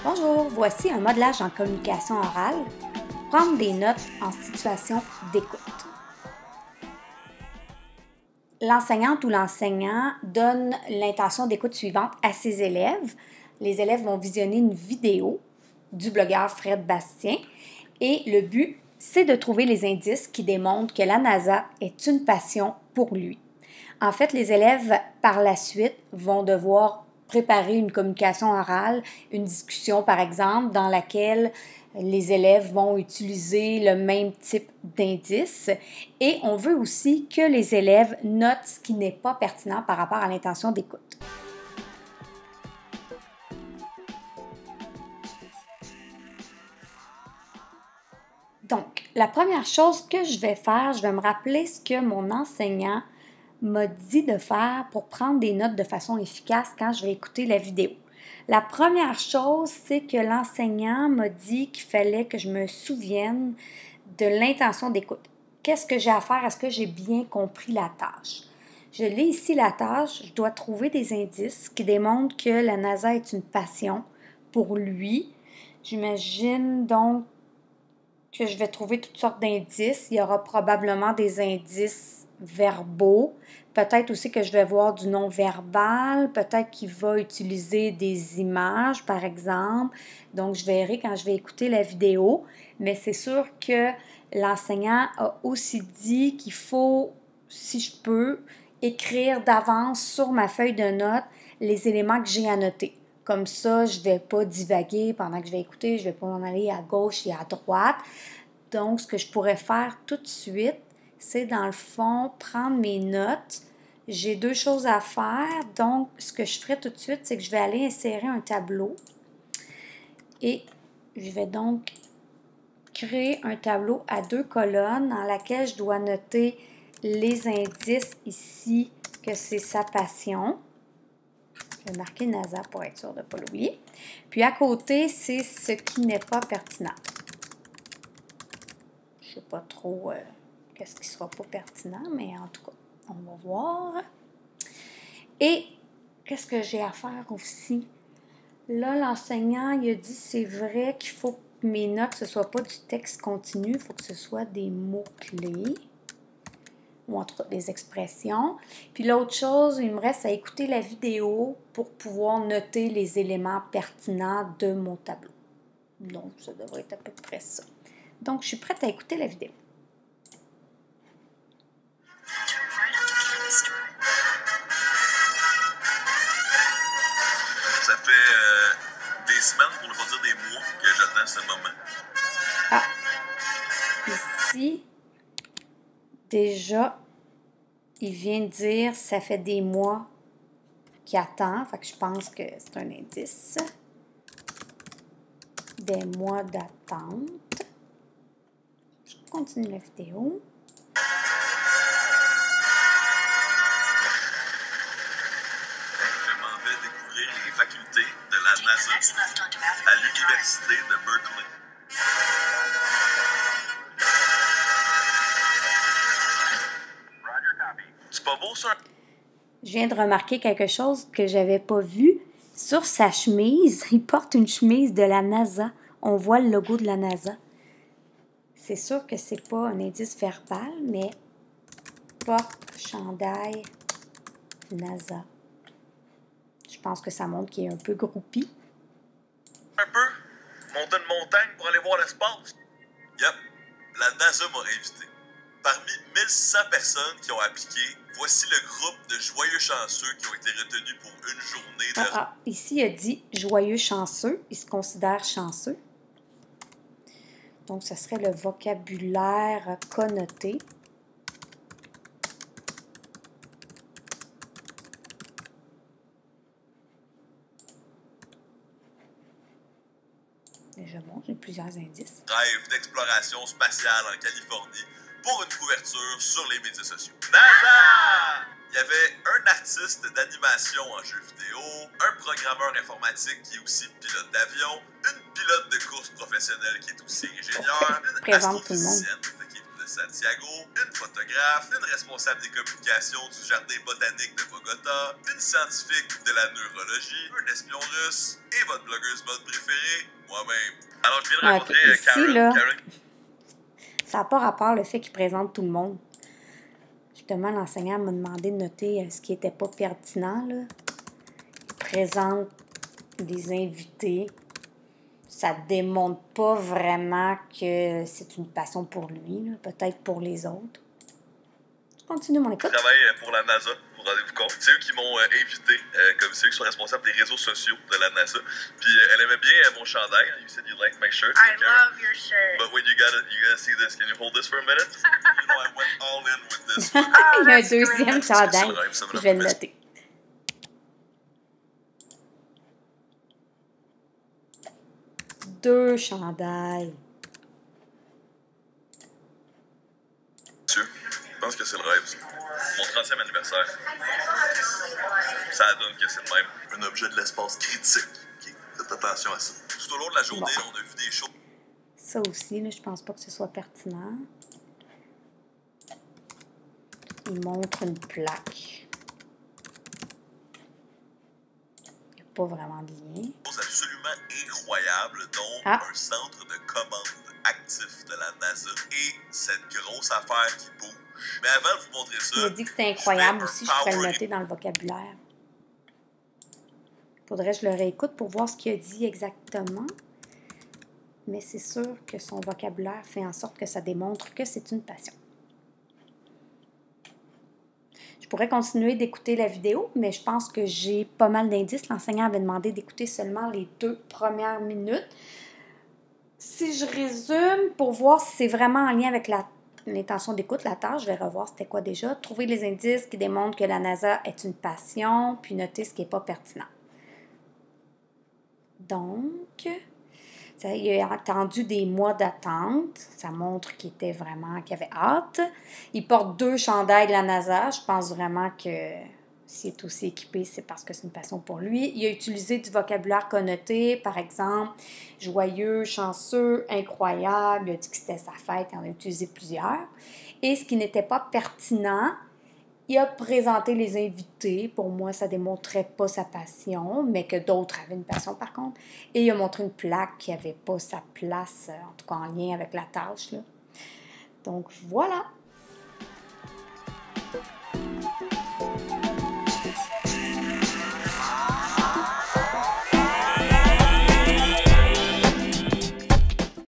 Bonjour, voici un modelage en communication orale. Prendre des notes en situation d'écoute. L'enseignante ou l'enseignant donne l'intention d'écoute suivante à ses élèves. Les élèves vont visionner une vidéo du blogueur Fred Bastien et le but, c'est de trouver les indices qui démontrent que la NASA est une passion pour lui. En fait, les élèves, par la suite, vont devoir préparer une communication orale, une discussion par exemple, dans laquelle les élèves vont utiliser le même type d'indices et on veut aussi que les élèves notent ce qui n'est pas pertinent par rapport à l'intention d'écoute. Donc, la première chose que je vais faire, je vais me rappeler ce que mon enseignant m'a dit de faire pour prendre des notes de façon efficace quand je vais écouter la vidéo. La première chose, c'est que l'enseignant m'a dit qu'il fallait que je me souvienne de l'intention d'écoute. Qu'est-ce que j'ai à faire? Est-ce que j'ai bien compris la tâche? Je lis ici la tâche. Je dois trouver des indices qui démontrent que la NASA est une passion pour lui. J'imagine donc que je vais trouver toutes sortes d'indices. Il y aura probablement des indices verbaux. Peut-être aussi que je vais voir du non-verbal. Peut-être qu'il va utiliser des images, par exemple. Donc, je verrai quand je vais écouter la vidéo. Mais c'est sûr que l'enseignant a aussi dit qu'il faut, si je peux, écrire d'avance sur ma feuille de notes les éléments que j'ai à noter. Comme ça, je ne vais pas divaguer pendant que je vais écouter, je ne vais pas m'en aller à gauche et à droite. Donc, ce que je pourrais faire tout de suite, c'est dans le fond prendre mes notes. J'ai deux choses à faire. Donc, ce que je ferai tout de suite, c'est que je vais aller insérer un tableau. Et je vais donc créer un tableau à deux colonnes dans laquelle je dois noter les indices ici que c'est sa passion. Je vais marquer NASA pour être sûr de ne pas l'oublier. Puis à côté, c'est ce qui n'est pas pertinent. Je ne sais pas trop qu'est-ce qui ne sera pas pertinent, mais en tout cas, on va voir. Et qu'est-ce que j'ai à faire aussi? Là, l'enseignant, il a dit c'est vrai qu'il faut que mes notes, ce ne soit pas du texte continu, il faut que ce soit des mots-clés. Ou en tout cas des expressions. Puis l'autre chose, il me reste à écouter la vidéo pour pouvoir noter les éléments pertinents de mon tableau. Donc, ça devrait être à peu près ça. Donc, je suis prête à écouter la vidéo. Ça fait des semaines, pour ne pas dire des mois, que j'attends ce moment. Ah, ici, déjà, il vient de dire ça fait des mois qu'il attend. Fait que je pense que c'est un indice. Des mois d'attente. Je continue la vidéo. Je m'en vais découvrir les facultés de la NASA à l'université de Berkeley. C'est pas beau, ça? Je viens de remarquer quelque chose que je n'avais pas vu. Sur sa chemise, il porte une chemise de la NASA. On voit le logo de la NASA. C'est sûr que c'est pas un indice verbal, mais porte chandail NASA. Je pense que ça montre qu'il est un peu groupi. Un peu. Monter une montagne pour aller voir l'espace. Yep. La NASA m'a invité. Parmi 1600 personnes qui ont appliqué, voici le groupe de joyeux chanceux qui ont été retenus pour une journée de... Ici, il a dit joyeux chanceux. Il se considère chanceux. Donc, ce serait le vocabulaire connoté. Déjà bon, j'ai plusieurs indices. Rêve d'exploration spatiale en Californie pour une couverture sur les médias sociaux. NASA! Il y avait un artiste d'animation en jeu vidéo, un programmeur informatique qui est aussi pilote d'avion, une pilote de course professionnelle qui est aussi ingénieur, une présente tout le monde. astrophysicienne qui est de Santiago, une photographe, une responsable des communications du jardin botanique de Bogota, une scientifique de la neurologie, un espion russe et votre blogueuse mode préférée, moi-même. Alors, je viens de rencontrer ici, Karen. là, Karen. ça n'a pas rapport le fait qu'il présente tout le monde. Justement, l'enseignant m'a demandé de noter ce qui n'était pas pertinent, là. Il présente des invités. Ça ne démontre pas vraiment que c'est une passion pour lui, là. Peut-être pour les autres. Je continue mon écoute. Je travaille pour la NASA, vous rendez-vous compte. C'est eux qui m'ont invité, comme c'est eux qui sont responsables des réseaux sociaux de la NASA. Puis elle aimait bien mon chandail. You said you like my shirt. I love your shirt. But wait, you gotta see this. Can you hold this for a minute? You know, I went all in with this one. Il y a un that's great. deuxième chandail. Je vais le noter. Deux chandails. Monsieur, je pense que c'est le rêve, ça. Mon 30e anniversaire. Ça donne que c'est le même. Un objet de l'espace critique. Okay. Faites attention à ça. Tout au long de la journée, on a vu des choses. Ça aussi, là, je pense pas que ce soit pertinent. Il montre une plaque. Il n'y a pas vraiment de lien. Absolument incroyable, dont un centre de commande actif de la NASA et cette grosse affaire qui bouge. Mais avant de vous montrer ça, il a dit que c'était incroyable aussi, je pourrais le noter dans le vocabulaire. Faudrait que je le réécoute pour voir ce qu'il a dit exactement. Mais c'est sûr que son vocabulaire fait en sorte que ça démontre que c'est une passion. Je pourrais continuer d'écouter la vidéo, mais je pense que j'ai pas mal d'indices. L'enseignant avait demandé d'écouter seulement les 2 premières minutes. Si je résume, pour voir si c'est vraiment en lien avec l'intention d'écoute, la tâche, je vais revoir c'était quoi déjà. Trouver les indices qui démontrent que la NASA est une passion, puis noter ce qui n'est pas pertinent. Donc, il a attendu des mois d'attente. Ça montre qu'il avait hâte. Il porte 2 chandails de la NASA. Je pense vraiment que s'il est aussi équipé, c'est parce que c'est une passion pour lui. Il a utilisé du vocabulaire connoté, par exemple, joyeux, chanceux, incroyable. Il a dit que c'était sa fête, il en a utilisé plusieurs. Et ce qui n'était pas pertinent, il a présenté les invités. Pour moi, ça ne démontrait pas sa passion, mais que d'autres avaient une passion par contre. Et il a montré une plaque qui n'avait pas sa place, en tout cas en lien avec la tâche, là. Donc voilà.